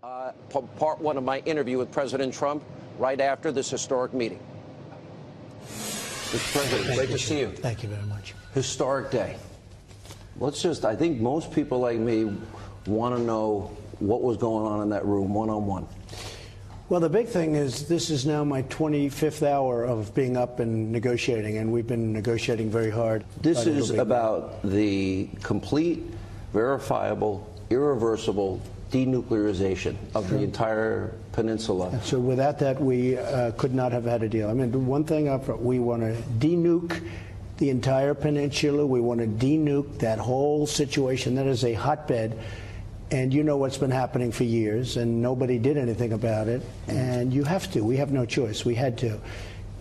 Part one of my interview with President Trump right after this historic meeting. Mr. President, great to see you. Thank you very much. Historic day. I think most people like me want to know what was going on in that room one-on-one. Well, the big thing is this is now my 25th hour of being up and negotiating, and we've been negotiating very hard. This is about the complete, verifiable, irreversible denuclearization of the entire peninsula. So without that, we could not have had a deal. I mean, one thing up front, we want to denuke the entire peninsula. We want to denuke that whole situation. That is a hotbed. And you know what's been happening for years, and nobody did anything about it. And you have to. We have no choice. We had to.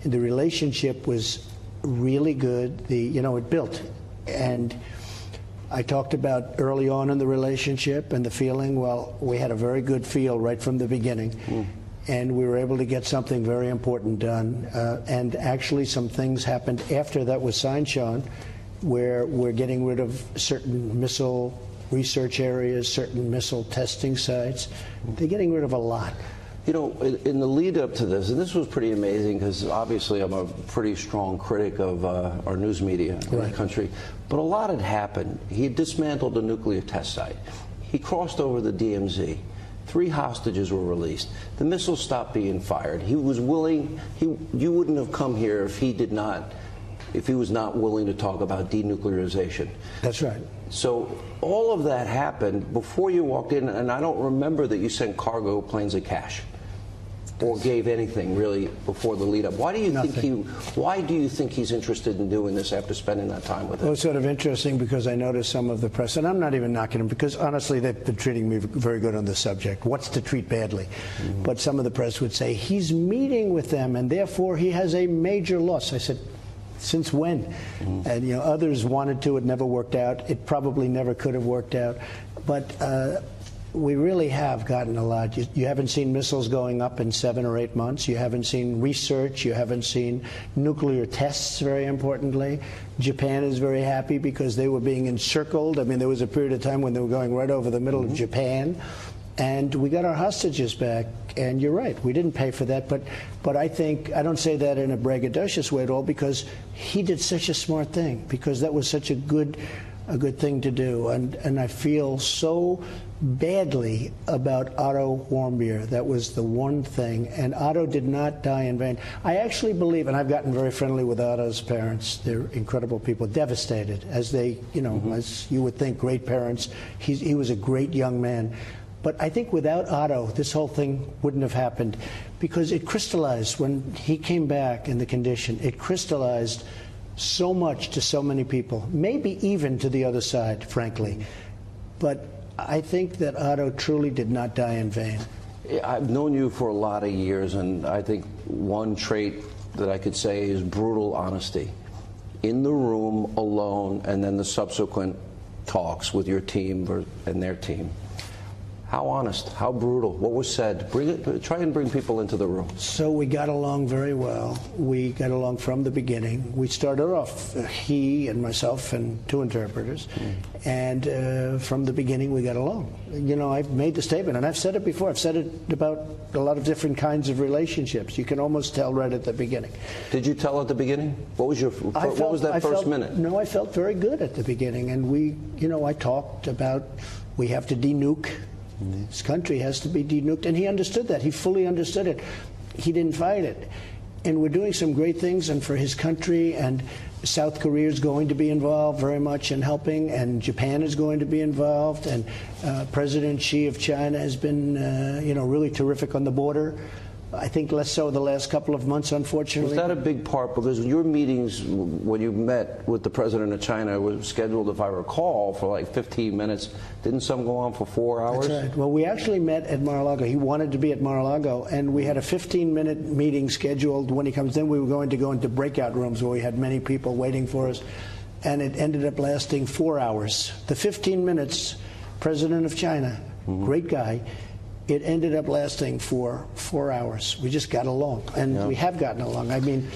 And the relationship was really good. It built. And I talked about early on in the relationship and the feeling, well, we had a very good feel right from the beginning. And we were able to get something very important done. And actually some things happened after that was signed, Sean, where we're getting rid of certain missile research areas, certain missile testing sites. They're getting rid of a lot. You know, in the lead up to this, and this was pretty amazing because obviously I'm a pretty strong critic of our news media in the country, but a lot had happened. He had dismantled a nuclear test site. He crossed over the DMZ. 3 hostages were released. The missiles stopped being fired. He was willing, you wouldn't have come here if he was not willing to talk about denuclearization. That's right. So all of that happened before you walked in, and I don't remember that you sent cargo planes of cash or gave anything really before the lead up. Why do you think he's interested in doing this after spending that time with him? Well, it's sort of interesting because I noticed some of the press, and I'm not even knocking him because honestly they've been treating me very good on the subject. What's to treat badly? But some of the press would say he's meeting with them and therefore he has a major loss. I said, since when? And others wanted to. It never worked out. It probably never could have worked out. But we really have gotten a lot. You haven't seen missiles going up in 7 or 8 months. You haven't seen research. You haven't seen nuclear tests, very importantly. Japan is very happy because they were being encircled. I mean, there was a period of time when they were going right over the middle of Japan. And we got our hostages back, and you're right, we didn't pay for that, but I think, I don't say that in a braggadocious way at all, because he did such a smart thing, because that was such a good thing to do, and I feel so badly about Otto Warmbier. That was the one thing, and Otto did not die in vain. I actually believe, and I've gotten very friendly with Otto's parents, they're incredible people, devastated, as they, as you would think, great parents. He was a great young man. But I think without Otto, this whole thing wouldn't have happened because it crystallized when he came back in the condition. It crystallized so much to so many people, maybe even to the other side, frankly. But I think that Otto truly did not die in vain. I've known you for a lot of years, and I think one trait that I could say is brutal honesty. In the room, alone, and then the subsequent talks with your team and their team. How honest, how brutal, what was said? Try and bring people into the room. So we got along very well. We got along from the beginning. We started off, he and myself and 2 interpreters, and from the beginning we got along. I've made the statement, and I've said it before. I've said it about a lot of different kinds of relationships. You can almost tell right at the beginning. Did you tell at the beginning? What was that first minute? No, I felt very good at the beginning, and I talked about we have to denuke. This country has to be denuked, and he understood that. He fully understood it. He didn't fight it. And we're doing some great things, and for his country, and South Korea is going to be involved very much in helping, and Japan is going to be involved, and President Xi of China has been, really terrific on the border. I think less so the last couple of months, unfortunately. Was that a big part? Because your meetings, when you met with the president of China, was scheduled, if I recall, for like 15 minutes. Didn't some go on for 4 hours? That's right. Well, we actually met at Mar-a-Lago. He wanted to be at Mar-a-Lago, and we had a 15-minute meeting scheduled. When he comes in, we were going to go into breakout rooms where we had many people waiting for us, and it ended up lasting 4 hours. The 15 minutes, president of China, great guy, it ended up lasting for 4 hours. We just got along, and we have gotten along. I mean,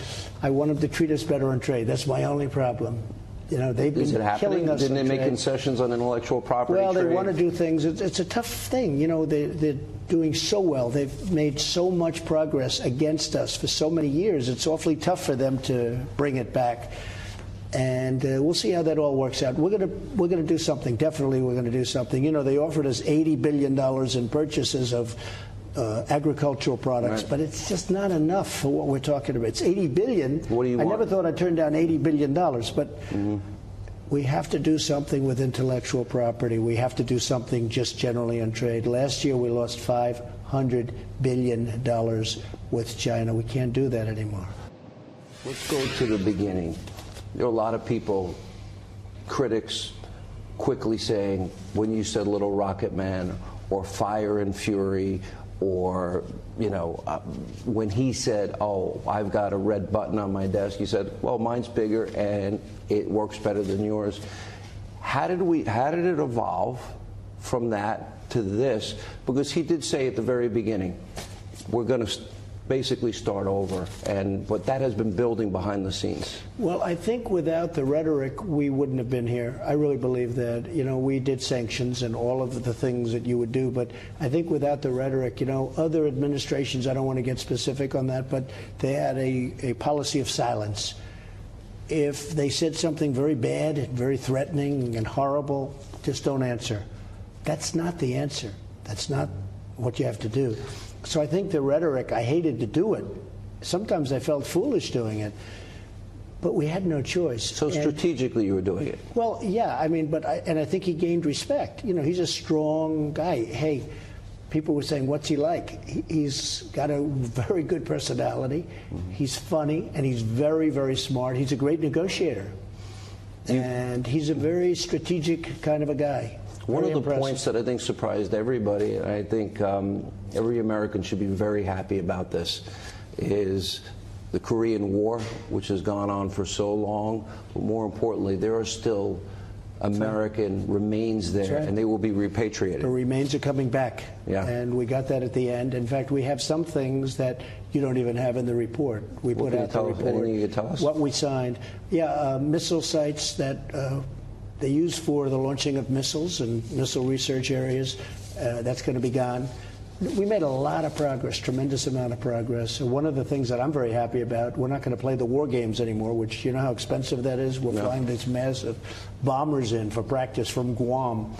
I want them to treat us better on trade. That's my only problem. They've been killing us. Didn't they make concessions on intellectual property? Well, trade? They want to do things. It's a tough thing. The doing so well. They've made so much progress against us for so many years. It's awfully tough for them to bring it back. And we'll see how that all works out. We're gonna do something. Definitely, we're gonna do something. You know, they offered us $80 billion in purchases of agricultural products, right. but it's just not enough for what we're talking about. It's $80 billion. What do you want? I never thought I'd turn down $80 billion, but we have to do something with intellectual property. We have to do something just generally on trade. Last year, we lost $500 billion with China. We can't do that anymore. Let's go to the beginning. There are a lot of people, critics, quickly saying, when you said Little Rocket Man or Fire and Fury, or, you know, when he said, oh, I've got a red button on my desk, you said, well, mine's bigger and it works better than yours. How did it evolve from that to this? Because he did say at the very beginning, we're going to basically start over, but that has been building behind the scenes. Well, I think without the rhetoric, we wouldn't have been here. I really believe that. You know, we did sanctions and all of the things that you would do, but I think without the rhetoric, you know, other administrations, I don't want to get specific on that, but they had a policy of silence. If they said something very bad and very threatening and horrible, just don't answer. That's not the answer. That's not what you have to do. So I think the rhetoric, I hated to do it. Sometimes I felt foolish doing it, but we had no choice. So strategically you were doing it? Well, yeah, I mean, I think he gained respect. You know, he's a strong guy. Hey, people were saying, what's he like? He's got a very good personality. He's funny, and he's very, very smart. He's a great negotiator. And he's a very strategic kind of a guy. One of the points that I think surprised everybody, and I think every American should be very happy about this, is the Korean War, which has gone on for so long. But more importantly, there are still American remains there, and they will be repatriated. The remains are coming back, and we got that at the end. In fact, we have some things that you don't even have in the report. We put out the report. Anything you can tell us? What we signed. Yeah, missile sites that they use for the launching of missiles and missile research areas. That's going to be gone. We made a lot of progress, tremendous amount of progress. One of the things that I'm very happy about, we're not going to play the war games anymore, which you know how expensive that is? We're flying these massive bombers in for practice from Guam.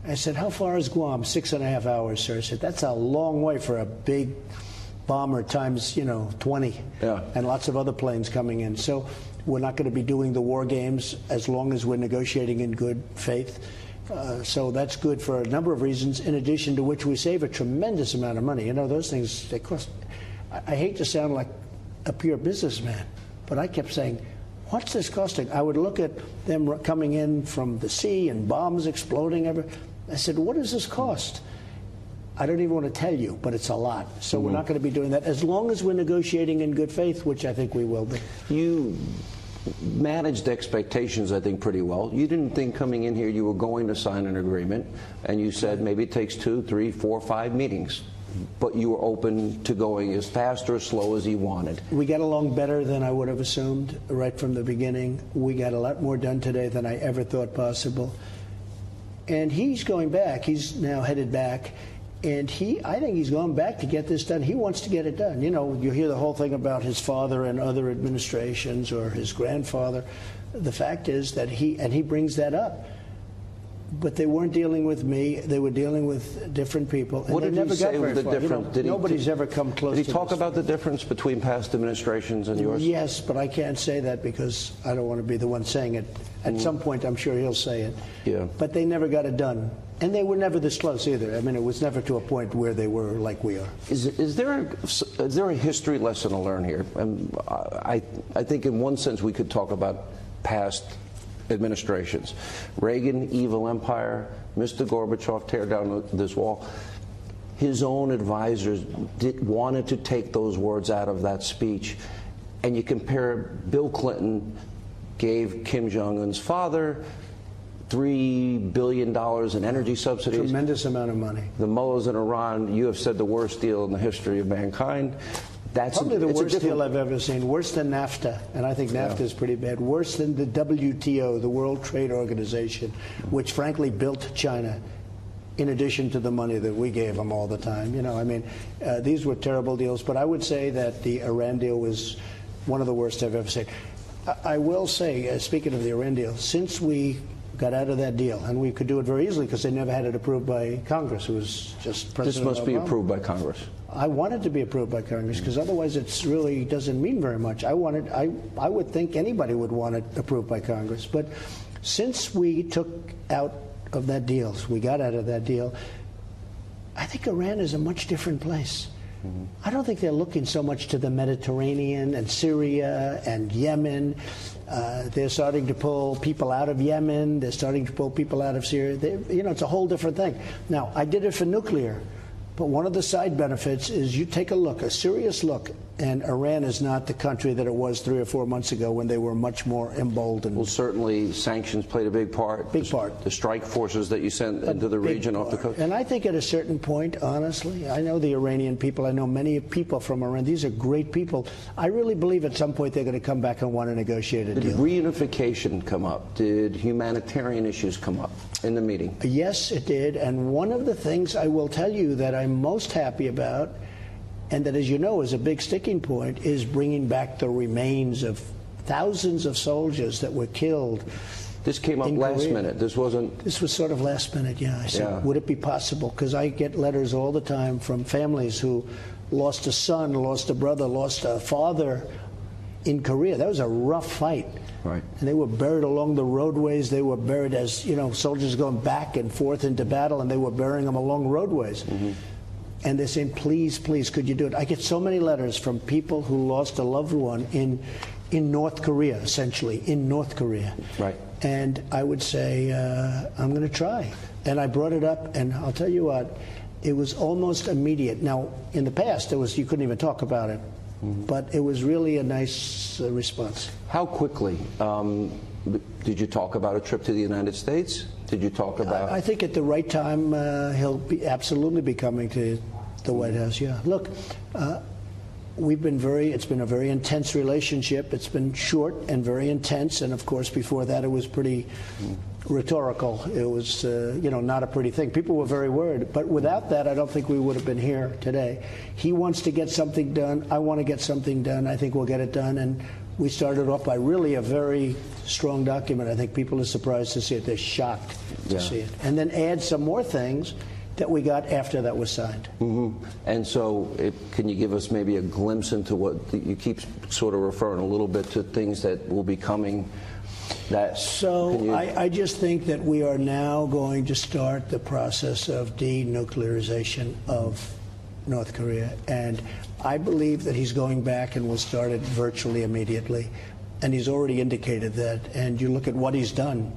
I said, how far is Guam? 6.5 hours, sir. I said, that's a long way for a big bomber times, 20, and lots of other planes coming in. So we're not going to be doing the war games as long as we're negotiating in good faith. So that's good for a number of reasons, in addition to which we save a tremendous amount of money. You know, those things, they cost. I hate to sound like a pure businessman, but I kept saying, what's this costing? I would look at them coming in from the sea and bombs exploding everywhere. I said, what does this cost? I don't even want to tell you, but it's a lot. So we're not going to be doing that as long as we're negotiating in good faith, which I think we will be. You managed expectations, I think, pretty well. You didn't think coming in here you were going to sign an agreement, and you said maybe it takes 2, 3, 4, 5 meetings. But you were open to going as fast or as slow as he wanted. We got along better than I would have assumed right from the beginning. We got a lot more done today than I ever thought possible. And he's going back. He's now headed back. And I think he's going back to get this done. He wants to get it done. You know, you hear the whole thing about his father and other administrations or his grandfather. The fact is that he brings that up. But they weren't dealing with me. They were dealing with different people. And what did he say with the difference? Nobody's ever come close to this. Did he talk about the difference between past administrations and yours? Yes, but I can't say that because I don't want to be the one saying it. At some point, I'm sure he'll say it. Yeah. But they never got it done. And they were never this close either. I mean, it was never to a point where they were like we are. Is there a history lesson to learn here? I think in one sense we could talk about past administrations. Reagan, evil empire, Mr. Gorbachev, tear down this wall. His own advisors wanted to take those words out of that speech. And you compare Bill Clinton gave Kim Jong-un's father $3 billion in energy subsidies. Tremendous amount of money. The mullahs in Iran, you have said the worst deal in the history of mankind. That's probably the worst deal I've ever seen. Worse than NAFTA, and I think NAFTA is pretty bad. Worse than the WTO, the World Trade Organization, which frankly built China. in addition to the money that we gave them all the time. You know, I mean, these were terrible deals, but I would say that the Iran deal was one of the worst I've ever seen. I will say, speaking of the Iran deal, since we got out of that deal, and we could do it very easily because they never had it approved by Congress. It was just President This must be Obama. approved by Congress. I want it to be approved by Congress because otherwise it really doesn't mean very much. I would think anybody would want it approved by Congress. But since we took out of that deal, so we got out of that deal, I think Iran is a much different place. I don't think they're looking so much to the Mediterranean and Syria and Yemen. They're starting to pull people out of Yemen. They're starting to pull people out of Syria. You know, it's a whole different thing. Now, I did it for nuclear. But one of the side benefits is you take a look, a serious look, and Iran is not the country that it was 3 or 4 months ago when they were much more emboldened. Well, certainly sanctions played a big part. Big part. The strike forces that you sent into the region off the coast. And I think at a certain point, honestly, I know the Iranian people. I know many people from Iran. These are great people. I really believe at some point they're going to come back and want to negotiate a deal. Did reunification come up? Did humanitarian issues come up in the meeting? Yes, it did. And one of the things I will tell you that I'm most happy about, and that, as you know, is a big sticking point, is bringing back the remains of thousands of soldiers that were killed. This came up last minute. This wasn't... This was sort of last minute, yeah. I said, would it be possible? Because I get letters all the time from families who lost a son, lost a brother, lost a father in Korea. That was a rough fight. Right. And they were buried along the roadways. They were buried as, you know, soldiers going back and forth into battle, and they were burying them along roadways. And they're saying, please, please, could you do it? I get so many letters from people who lost a loved one in North Korea, essentially, in North Korea. Right. And I would say, I'm going to try. And I brought it up, and I'll tell you what, it was almost immediate. Now, in the past, you couldn't even talk about it. But it was really a nice response. How quickly did you talk about a trip to the United States? Did you talk about... I think at the right time, he'll absolutely be coming to the White House, yeah. Look, it's been a very intense relationship. It's been short and very intense. And, of course, before that, it was pretty rhetorical. It was, not a pretty thing. People were very worried. But without that, I don't think we would have been here today. He wants to get something done. I want to get something done. I think we'll get it done. And we started off by really a very strong document. I think people are surprised to see it. They're shocked to see it. And then add some more things that we got after that was signed. And so can you give us maybe a glimpse into what you keep sort of referring a little bit to things that will be coming? I just think that we are now going to start the process of denuclearization of North Korea. And I believe that he's going back and will start it virtually immediately. And he's already indicated that. And you look at what he's done.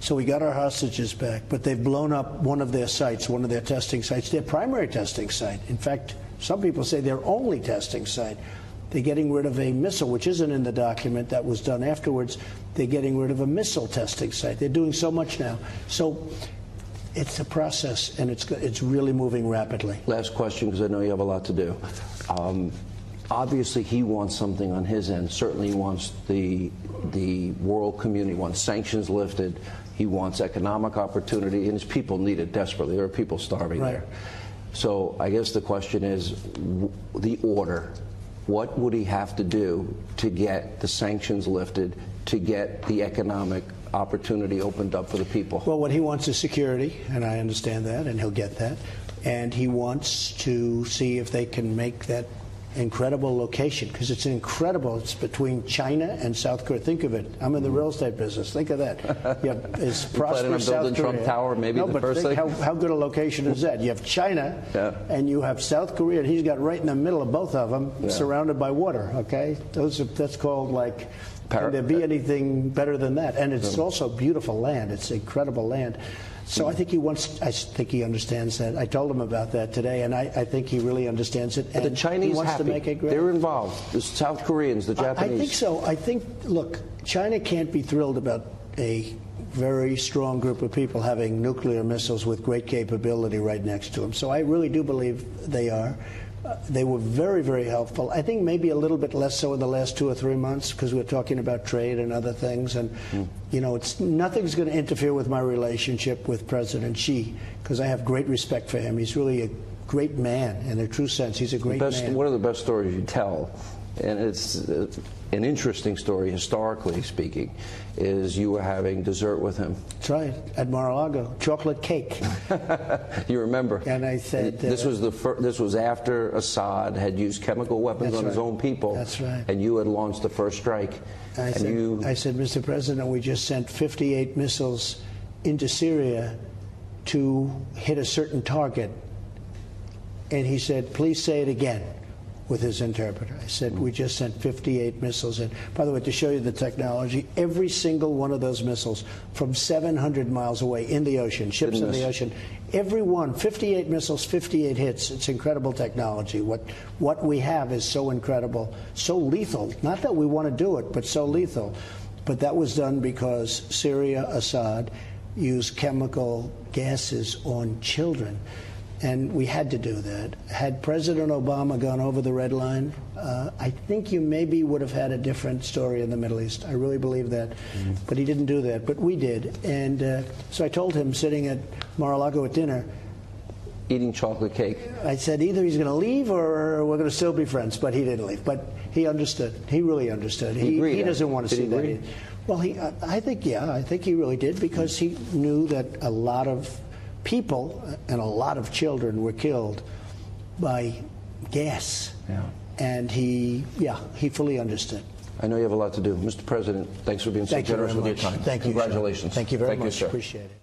So we got our hostages back, but they've blown up one of their sites, one of their testing sites, their primary testing site. In fact, some people say their only testing site. They're getting rid of a missile, which isn't in the document that was done afterwards. They're getting rid of a missile testing site. They're doing so much now. So it's a process, and it's really moving rapidly. Last question, because I know you have a lot to do. Obviously, he wants something on his end. Certainly, he wants the world community, wants sanctions lifted. He wants economic opportunity, and his people need it desperately. There are people starving there. So I guess the question is the order. What would he have to do to get the sanctions lifted, to get the economic opportunity opened up for the people? Well, what he wants is security, and I understand that, and he'll get that. And he wants to see if they can make that incredible location, because it's incredible. It's between China and South Korea. Think of it. I'm in the real estate business. Think of that. You have this prosperous South Korea. Trump Tower, maybe the first thing. How good a location is that? You have China, and you have South Korea, and he's got right in the middle of both of them, surrounded by water. Okay, that's called like. Can there be anything better than that? And it's also beautiful land. It's incredible land. So I think he understands that. I told him about that today, and I think he really understands it. And the Chinese he wants happy. To make it great. They're involved. The South Koreans, the Japanese. I think so. I think, look, China can't be thrilled about a very strong group of people having nuclear missiles with great capability right next to them. So I really do believe they are. They were very, very helpful. I think maybe a little bit less so in the last 2 or 3 months because we're talking about trade and other things. And, you know, nothing's going to interfere with my relationship with President Xi because I have great respect for him. He's really a great man in a true sense. He's a great man. One of the best stories you tell, and it's an interesting story historically speaking, is you were having dessert with him. That's right, at Mar-a-Lago, chocolate cake. You remember? And I said, this was after Assad had used chemical weapons on his own people. That's right. And you had launched the first strike. I said, Mr. President, we just sent 58 missiles into Syria to hit a certain target. And he said, please say it again, with his interpreter. I said, we just sent 58 missiles in. By the way, to show you the technology, every single one of those missiles from 700 miles away in the ocean, ships in the ocean, every one, 58 missiles, 58 hits. It's incredible technology. What we have is so incredible, so lethal. Not that we want to do it, but so lethal. But that was done because Syria, Assad, used chemical gases on children. And we had to do that. Had President Obama gone over the red line, I think you maybe would have had a different story in the Middle East. I really believe that. But he didn't do that. But we did. And so I told him, sitting at Mar-a-Lago at dinner, eating chocolate cake, I said either he's going to leave or we're going to still be friends. But he didn't leave. But he understood. He really understood. He doesn't want to see that. Well, I think he really did, because he knew that a lot of people and a lot of children were killed by gas. Yeah. And he fully understood. I know you have a lot to do. Mr. President, thanks for being so generous with your time. Thank you. Congratulations. Thank you very much. Thank you, sir. Appreciate it.